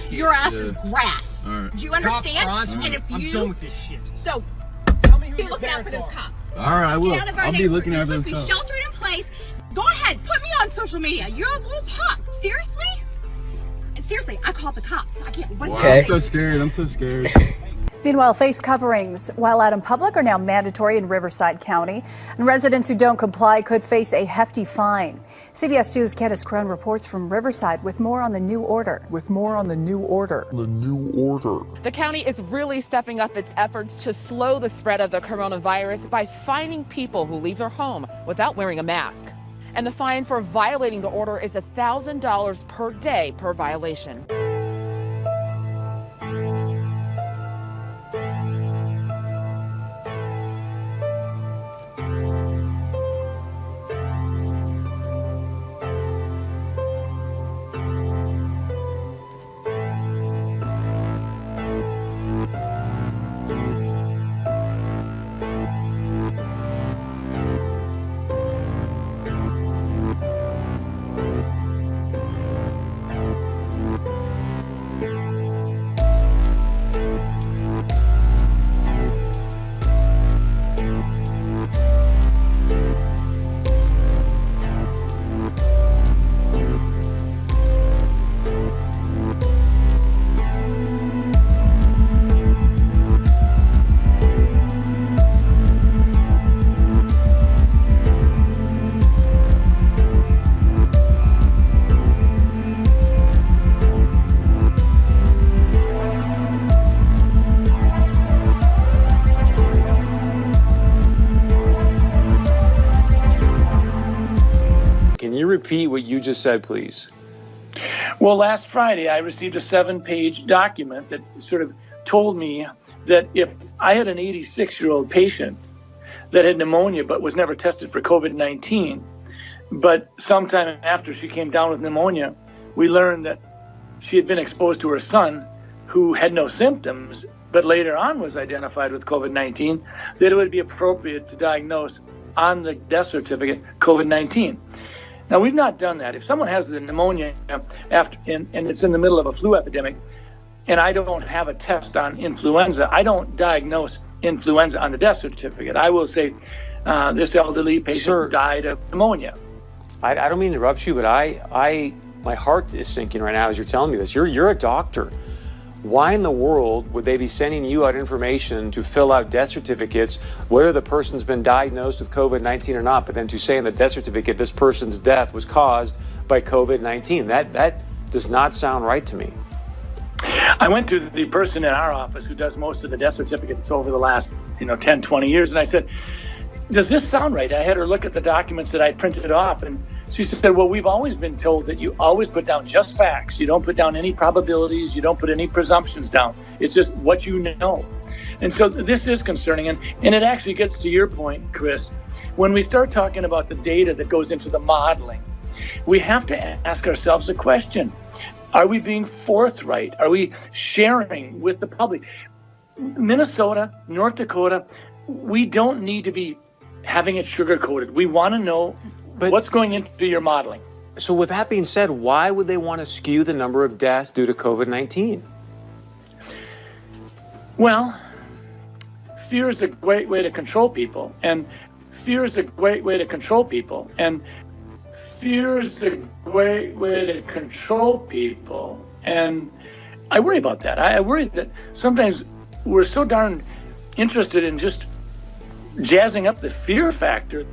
Your ass is grass. Right. Do you understand? And if I'm you done with this shit. So Tell me who be your looking out for parents those are. cops. All right, I will. Get out of our I'll be neighborhood. looking You're at those supposed to be cops. sheltered in place. Go ahead, put me on social media. You're a little pup. Seriously? And seriously, I called the cops. I can't. What? Wow, I'm so scared. I'm so scared. Meanwhile, face coverings while out in public are now mandatory in Riverside County, and residents who don't comply could face a hefty fine. CBS 2's Candace Crone reports from Riverside with more on the new order. The county is really stepping up its efforts to slow the spread of the coronavirus by fining people who leave their home without wearing a mask. And the fine for violating the order is $1,000 per day per violation. Can you repeat what you just said, please? Well, last Friday, I received a 7-page document that sort of told me that if I had an 86-year-old patient that had pneumonia but was never tested for COVID-19, but sometime after she came down with pneumonia, we learned that she had been exposed to her son who had no symptoms, but later on was identified with COVID-19, that it would be appropriate to diagnose on the death certificate COVID-19. Now, we've not done that. If someone has the pneumonia after and it's in the middle of a flu epidemic, and I don't have a test on influenza, I don't diagnose influenza on the death certificate. I will say this elderly patient died of pneumonia. I don't mean to interrupt you, but my heart is sinking right now as you're telling me this. You're a doctor. Why in the world would they be sending you out information to fill out death certificates, whether the person's been diagnosed with COVID-19 or not, but then to say in the death certificate this person's death was caused by COVID-19? That does not sound right to me. I went to the person in our office who does most of the death certificates over the last 10, 20 years, and I said, does this sound right? I had her look at the documents that I printed off, and she said, well, we've always been told that you always put down just facts. You don't put down any probabilities. You don't put any presumptions down. It's just what you know. And so this is concerning. And it actually gets to your point, Chris. When we start talking about the data that goes into the modeling, we have to ask ourselves a question. Are we being forthright? Are we sharing with the public? Minnesota, North Dakota, we don't need to be having it sugar-coated. We want to know what's going into your modeling. So with that being said, why would they want to skew the number of deaths due to COVID-19? Well, fear is a great way to control people. And fear is a great way to control people. And fear is a great way to control people. And I worry about that. I worry that sometimes we're so darn interested in just jazzing up the fear factor.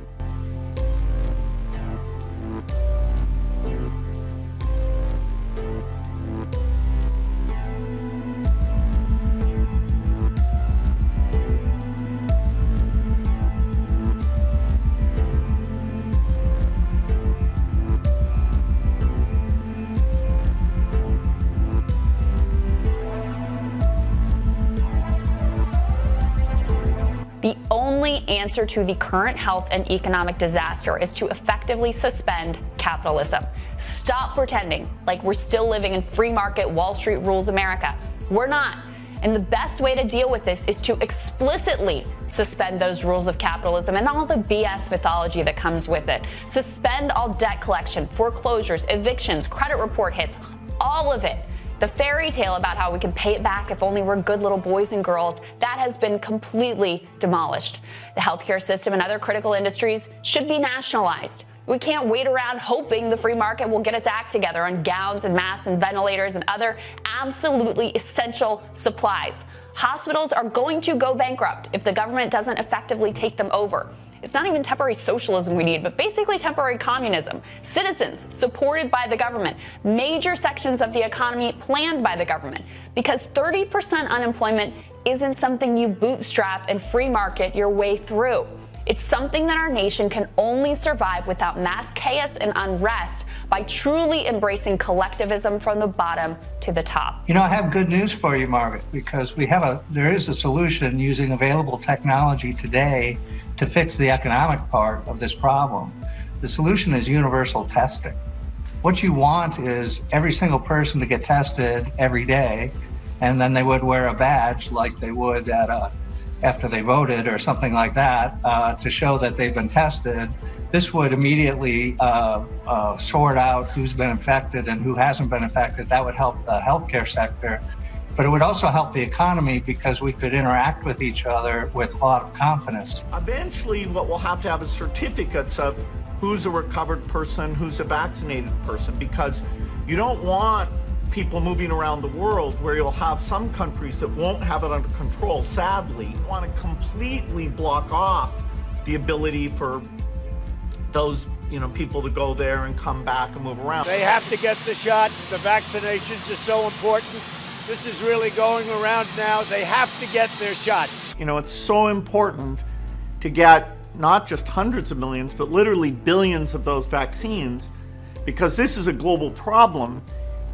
The only answer to the current health and economic disaster is to effectively suspend capitalism. Stop pretending like we're still living in free market, Wall Street rules America. We're not. And the best way to deal with this is to explicitly suspend those rules of capitalism and all the BS mythology that comes with it. Suspend all debt collection, foreclosures, evictions, credit report hits, all of it. The fairy tale about how we can pay it back if only we're good little boys and girls, that has been completely demolished. The healthcare system and other critical industries should be nationalized. We can't wait around hoping the free market will get its act together on gowns and masks and ventilators and other absolutely essential supplies. Hospitals are going to go bankrupt if the government doesn't effectively take them over. It's not even temporary socialism we need, but basically temporary communism. Citizens supported by the government. Major sections of the economy planned by the government. Because 30% unemployment isn't something you bootstrap and free market your way through. It's something that our nation can only survive without mass chaos and unrest by truly embracing collectivism from the bottom to the top. You know, I have good news for you, Margaret, because there is a solution using available technology today to fix the economic part of this problem. The solution is universal testing. What you want is every single person to get tested every day, and then they would wear a badge like they would after they voted or something like that to show that they've been tested. This would immediately sort out who's been infected and who hasn't been infected. That would help the healthcare sector, but it would also help the economy because we could interact with each other with a lot of confidence. Eventually, what we'll have is certificates of who's a recovered person, who's a vaccinated person, because you don't want people moving around the world where you'll have some countries that won't have it under control. Sadly, you want to completely block off the ability for those people to go there and come back and move around. They have to get the shot. The vaccinations are so important. This is really going around now. They have to get their shots. It's so important to get not just hundreds of millions, but literally billions of those vaccines, because this is a global problem.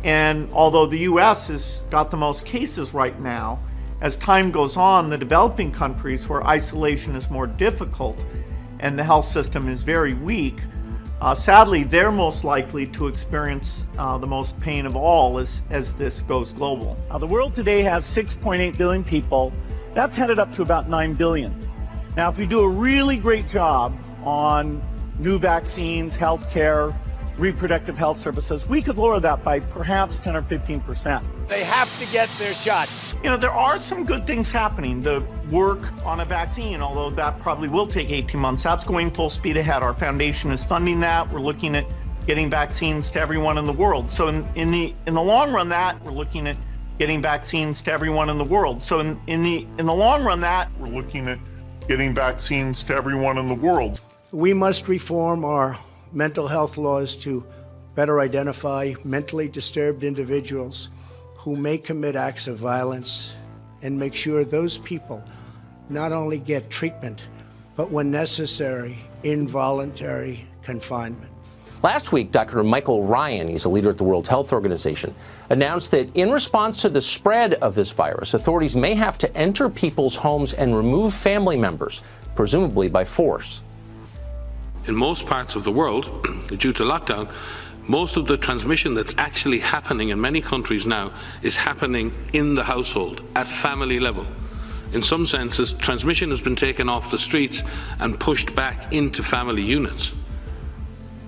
And although the US has got the most cases right now, as time goes on, the developing countries where isolation is more difficult and the health system is very weak, sadly, they're most likely to experience the most pain of all as this goes global. The world today has 6.8 billion people. That's headed up to about 9 billion. Now, if we do a really great job on new vaccines, healthcare, reproductive health services, we could lower that by perhaps 10 or 15%. They have to get their shots. There are some good things happening. The work on a vaccine, although that probably will take 18 months, that's going full speed ahead. Our foundation is funding that. We're looking at getting vaccines to everyone in the world. So in the long run, we're looking at getting vaccines to everyone in the world. So in the long run, we're looking at getting vaccines to everyone in the world. We must reform our mental health laws to better identify mentally disturbed individuals who may commit acts of violence and make sure those people not only get treatment, but when necessary, involuntary confinement. Last week, Dr. Michael Ryan, he's a leader at the World Health Organization, announced that in response to the spread of this virus, authorities may have to enter people's homes and remove family members, presumably by force. In most parts of the world, due to lockdown, most of the transmission that's actually happening in many countries now is happening in the household, at family level. In some senses, transmission has been taken off the streets and pushed back into family units.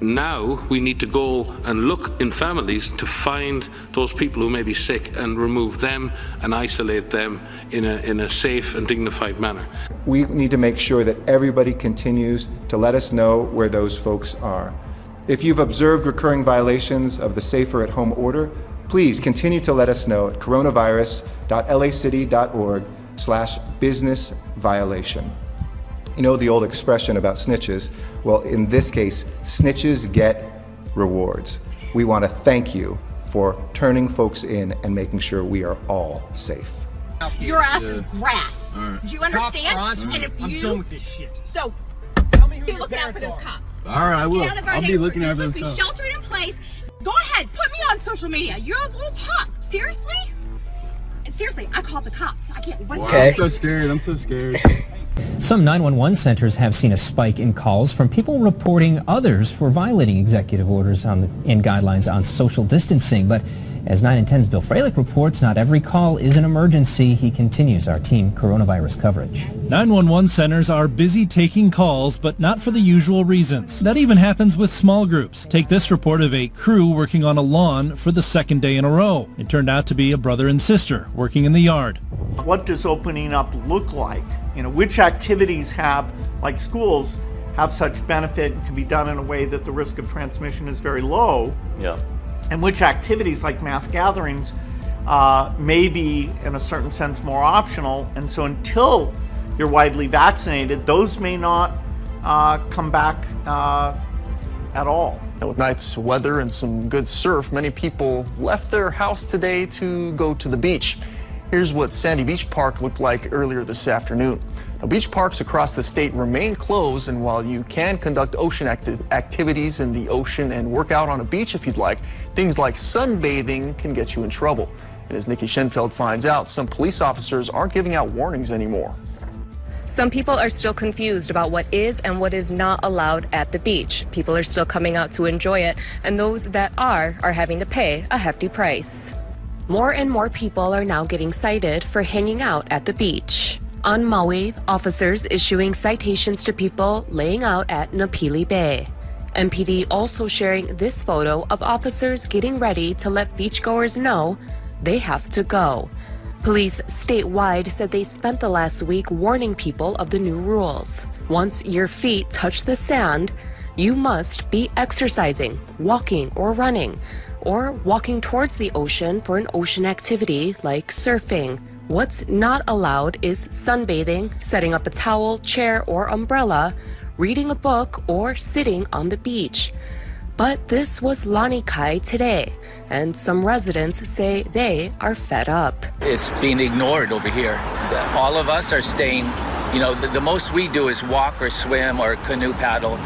Now we need to go and look in families to find those people who may be sick and remove them and isolate them in a safe and dignified manner. We need to make sure that everybody continues to let us know where those folks are. If you've observed recurring violations of the Safer at Home order, please continue to let us know at coronavirus.lacity.org/business violation. You know the old expression about snitches? Well, in this case, snitches get rewards. We want to thank you for turning folks in and making sure we are all safe. Your ass is grass. Right. Do you understand? And if I'm you done with this shit. So Tell me who be your looking out for parents those are. cops. All right, I will. Get out of our I'll be neighborhood. looking You're at those supposed to be cops. sheltered in place. Go ahead, put me on social media. You're a little pup. Seriously? Seriously, I called the cops. I can't. What Wow, do you I'm think? so scared. I'm so scared. Some 911 centers have seen a spike in calls from people reporting others for violating executive orders and guidelines on social distancing. But as 9 and 10's Bill Freilich reports, not every call is an emergency. He continues our team coronavirus coverage. 911 centers are busy taking calls, but not for the usual reasons. That even happens with small groups. Take this report of a crew working on a lawn for the second day in a row. It turned out to be a brother and sister working in the yard. What does opening up look like? Which activities like schools, have such benefit and can be done in a way that the risk of transmission is very low? Yeah. And which activities like mass gatherings may be, in a certain sense, more optional. And so until you're widely vaccinated, those may not come back at all. With nice weather and some good surf, many people left their house today to go to the beach. Here's what Sandy Beach Park looked like earlier this afternoon. Now, beach parks across the state remain closed, and while you can conduct ocean activities in the ocean and work out on a beach if you'd like, things like sunbathing can get you in trouble. And as Nikki Schenfeld finds out, some police officers aren't giving out warnings anymore. Some people are still confused about what is and what is not allowed at the beach. People are still coming out to enjoy it, and those that are having to pay a hefty price. More and more people are now getting cited for hanging out at the beach. On Maui, officers issuing citations to people laying out at Napili Bay. MPD also sharing this photo of officers getting ready to let beachgoers know they have to go. Police statewide said they spent the last week warning people of the new rules. Once your feet touch the sand, you must be exercising, walking or running, or walking towards the ocean for an ocean activity like surfing. What's not allowed is sunbathing, setting up a towel, chair, or umbrella, reading a book, or sitting on the beach. But this was Lanikai today, and some residents say they are fed up. It's being ignored over here. All of us are staying, the most we do is walk or swim or canoe paddle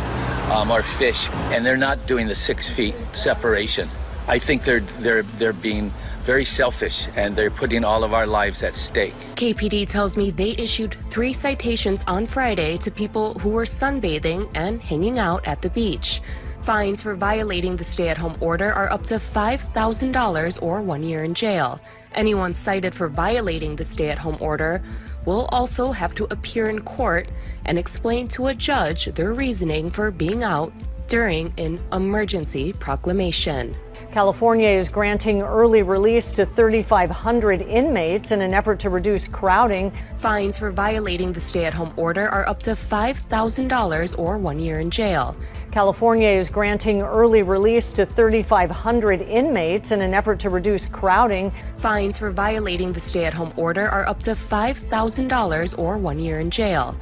or fish, and they're not doing the 6 feet separation. I think they're being very selfish, and they're putting all of our lives at stake. KPD tells me they issued 3 citations on Friday to people who were sunbathing and hanging out at the beach. Fines for violating the stay-at-home order are up to $5,000 or 1 year in jail. Anyone cited for violating the stay-at-home order will also have to appear in court and explain to a judge their reasoning for being out during an emergency proclamation. California is granting early release to 3,500 inmates in an effort to reduce crowding. Fines for violating the stay-at-home order are up to $5,000 or 1 year in jail. California is granting early release to 3,500 inmates in an effort to reduce crowding. Fines for violating the stay-at-home order are up to $5,000 or 1 year in jail.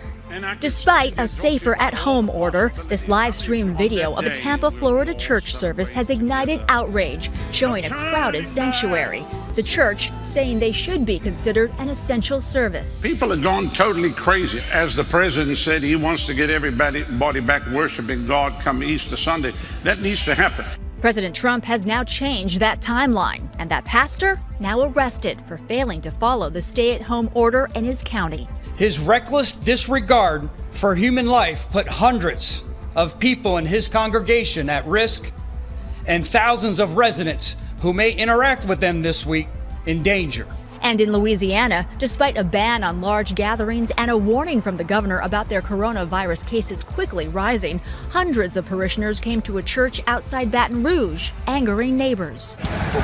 Despite a safer at-home order, this live-stream video of a Tampa, Florida church service has ignited outrage, showing a crowded sanctuary. The church saying they should be considered an essential service. People have gone totally crazy. As the president said, he wants to get everybody back worshiping God come Easter Sunday. That needs to happen. President Trump has now changed that timeline, and that pastor now arrested for failing to follow the stay-at-home order in his county. His reckless disregard for human life put hundreds of people in his congregation at risk, and thousands of residents who may interact with them this week in danger. And in Louisiana, despite a ban on large gatherings and a warning from the governor about their coronavirus cases quickly rising, hundreds of parishioners came to a church outside Baton Rouge, angering neighbors.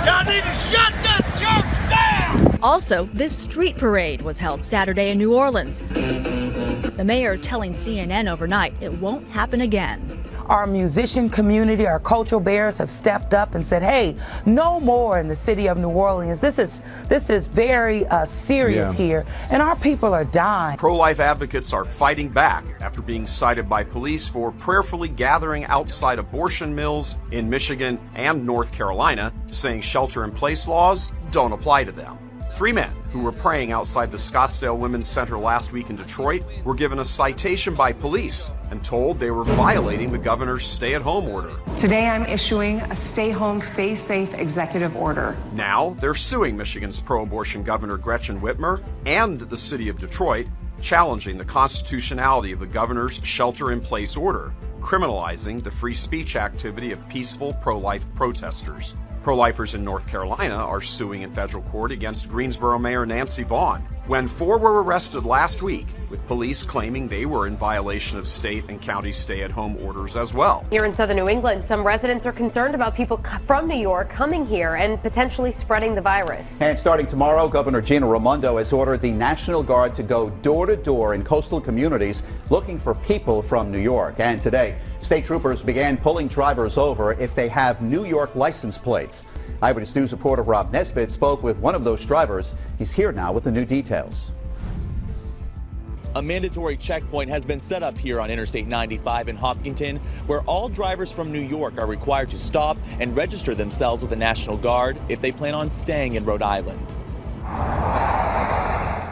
Y'all need to shut that church down! Also, this street parade was held Saturday in New Orleans. The mayor telling CNN overnight it won't happen again. Our musician community, our cultural bearers have stepped up and said, hey, no more in the city of New Orleans. This is very serious here, and our people are dying. Pro-life advocates are fighting back after being cited by police for prayerfully gathering outside abortion mills in Michigan and North Carolina, saying shelter-in-place laws don't apply to them. 3 men who were praying outside the Scottsdale Women's Center last week in Detroit were given a citation by police and told they were violating the governor's stay-at-home order. Today I'm issuing a stay home, stay safe executive order. Now they're suing Michigan's pro-abortion governor Gretchen Whitmer and the city of Detroit, challenging the constitutionality of the governor's shelter-in-place order, criminalizing the free speech activity of peaceful pro-life protesters. Pro-lifers in North Carolina are suing in federal court against Greensboro Mayor Nancy Vaughn, when 4 were arrested last week, with police claiming they were in violation of state and county stay-at-home orders as well. Here in southern New England, some residents are concerned about people from New York coming here and potentially spreading the virus. And starting tomorrow, Governor Gina Raimondo has ordered the National Guard to go door-to-door in coastal communities looking for people from New York. And today, state troopers began pulling drivers over if they have New York license plates. Eyewitness News reporter Rob Nesbitt spoke with one of those drivers. He's here now with the new details. A mandatory checkpoint has been set up here on Interstate 95 in Hopkinton, where all drivers from New York are required to stop and register themselves with the National Guard if they plan on staying in Rhode Island.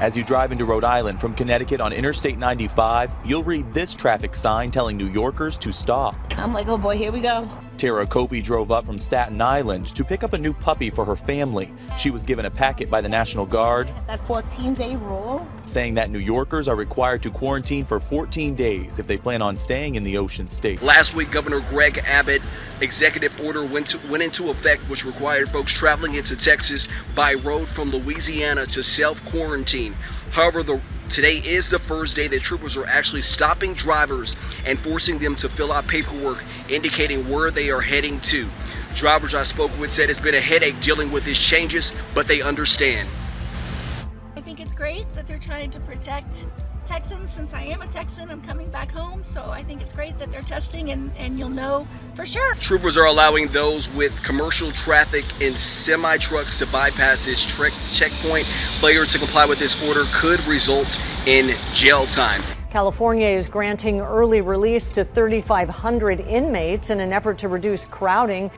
As you drive into Rhode Island from Connecticut on Interstate 95, you'll read this traffic sign telling New Yorkers to stop. I'm like, oh boy, here we go. Tara Copey drove up from Staten Island to pick up a new puppy for her family. She was given a packet by the National Guard That 14-day rule, saying that New Yorkers are required to quarantine for 14 days if they plan on staying in the Ocean State. Last week, Governor Greg Abbott executive order went into effect, which required folks traveling into Texas by road from Louisiana to self-quarantine. However, today is the first day that troopers are actually stopping drivers and forcing them to fill out paperwork indicating where they are heading to. Drivers I spoke with said it's been a headache dealing with these changes, but they understand. I think it's great that they're trying to protect Texans. Since I am a Texan, I'm coming back home, so I think it's great that they're testing and you'll know for sure. Troopers are allowing those with commercial traffic and semi-trucks to bypass this checkpoint. Failure to comply with this order could result in jail time. California is granting early release to 3,500 inmates in an effort to reduce crowding.